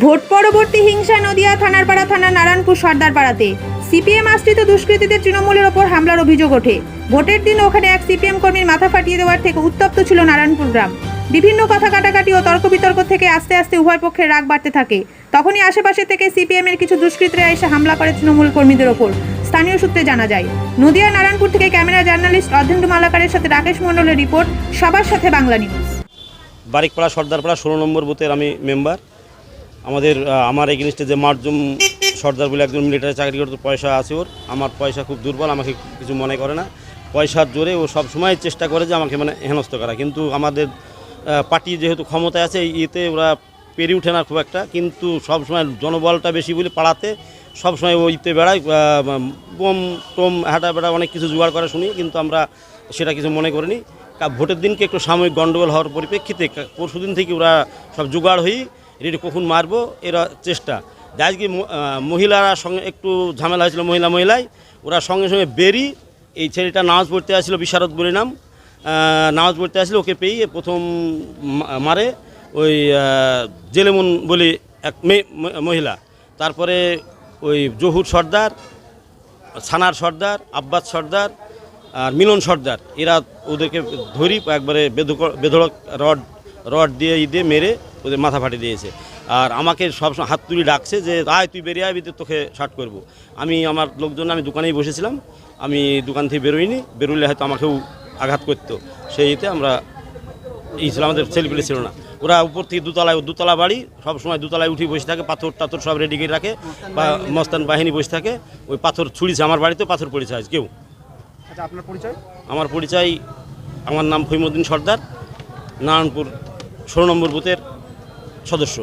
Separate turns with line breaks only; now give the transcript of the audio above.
Vote পরবর্তী হিংসা নদিয়া থানারপাড়া থানার নারায়ণপুর সর্দারপাড়াতে সিপিএম আশ্রিত দুষ্কৃতীদের তৃণমূলের ওপর হামলার অভিযোগ ওঠে। ভোটের দিন ওখানে এক সিপিএম কর্মীর মাথা ফাটিয়ে দেওয়ার থেকে উত্তপ্ত ছিল নারায়ণপুর গ্রাম। বিভিন্ন কথা কাটাকাটি ও তর্ক বিতর্ক থেকে আস্তে আস্তে উভয় পক্ষের রাগ বাড়তে থাকে। তখনই আশেপাশে থেকে সিপিএম এর কিছু দুষ্কৃতীরা এসে হামলা করে তৃণমূল কর্মীদের ওপর। স্থানীয় সূত্রে জানা যায়, নদিয়া নারায়ণপুর থেকে ক্যামেরা জার্নালিস্ট অর্ধেন্দু মালাকারের সাথে রাকেশ মণ্ডলের রিপোর্ট, সবার সাথে বাংলা নিউজ।
বারিকপাড়া সর্দারপাড়া 16 নম্বর বুথের আমি মেম্বার। আমার এগেনস্টে যে মারজুম সর্দার বলে একজন মিলিটারি চাকরি করতে, পয়সা আছে ওর। আমার পয়সা খুব দুর্বল, আমাকে কিছু মনে করে না। পয়সার জোরে ও সবসময় চেষ্টা করে যে আমাকে হেনস্থ করা, কিন্তু আমাদের পার্টি যেহেতু ক্ষমতায় আছে এতে ওরা পেরে ওঠে না খুব একটা। কিন্তু সবসময় জনবলটা বেশি বলে পাড়াতে সবসময় ওইতে বেড়ায়, বোম টোম হাঁটা বেড়া অনেক কিছু জোগাড় করে শুনি, কিন্তু আমরা সেটা কিছু মনে করিনি। ভোটের দিনকে একটু সাময়িক গণ্ডগোল হওয়ার পরিপ্রেক্ষিতে পরশুদিন থেকে ওরা সব জোগাড় হয়ে রেডি কখন মারবো এরা চেষ্টা। আজকে মহিলারা সঙ্গে একটু ঝামেলা হয়েছিল, মহিলায় ওরা সঙ্গে সঙ্গে বেরি এই ছেলেটা নামাজ পড়তে আসছিল, বিশারদ বলে নাম, নামাজ পড়তে আসছিল, ওকে পেয়ে প্রথম মারে ওই জেলেমন বলে এক মহিলা, তারপরে ওই জহুর সর্দার, সানার সর্দার, আব্বাস সর্দার আর মিলন সর্দার, এরা ওদেরকে ধরি একবারে বেধড়ক রড দিয়ে মেরে ওদের মাথা ফাটিয়ে দিয়েছে। আর আমাকে সবসময় হাত তুলি ডাকছে যে আয় তুই বেরিয়ে আয়, তোকে শার্ট করবো। আমার লোকজন, আমি দোকানেই বসেছিলাম, আমি দোকান থেকে বেরোইনি, বেরোলে হয়তো আমাকেও আঘাত করতো। সেইতে আমরা ছিল, আমাদের ছেলেপিলে ছিল না। ওরা উপর থেকে দুতলা বাড়ি, সবসময় দুতলায় উঠে বসে থাকে, পাথর টাথর সব রেডি করে রাখে, বা মস্তান বাহিনী বসে থাকে। ওই পাথর ছুঁড়িছে, আমার বাড়িতে পাথর পড়েছে আজ কেউ।
আচ্ছা, আপনার পরিচয়?
আমার পরিচয়, আমার নাম ফহিমউদ্দিন সর্দার, নারায়ণপুর 16 নম্বর বুথের সদস্য।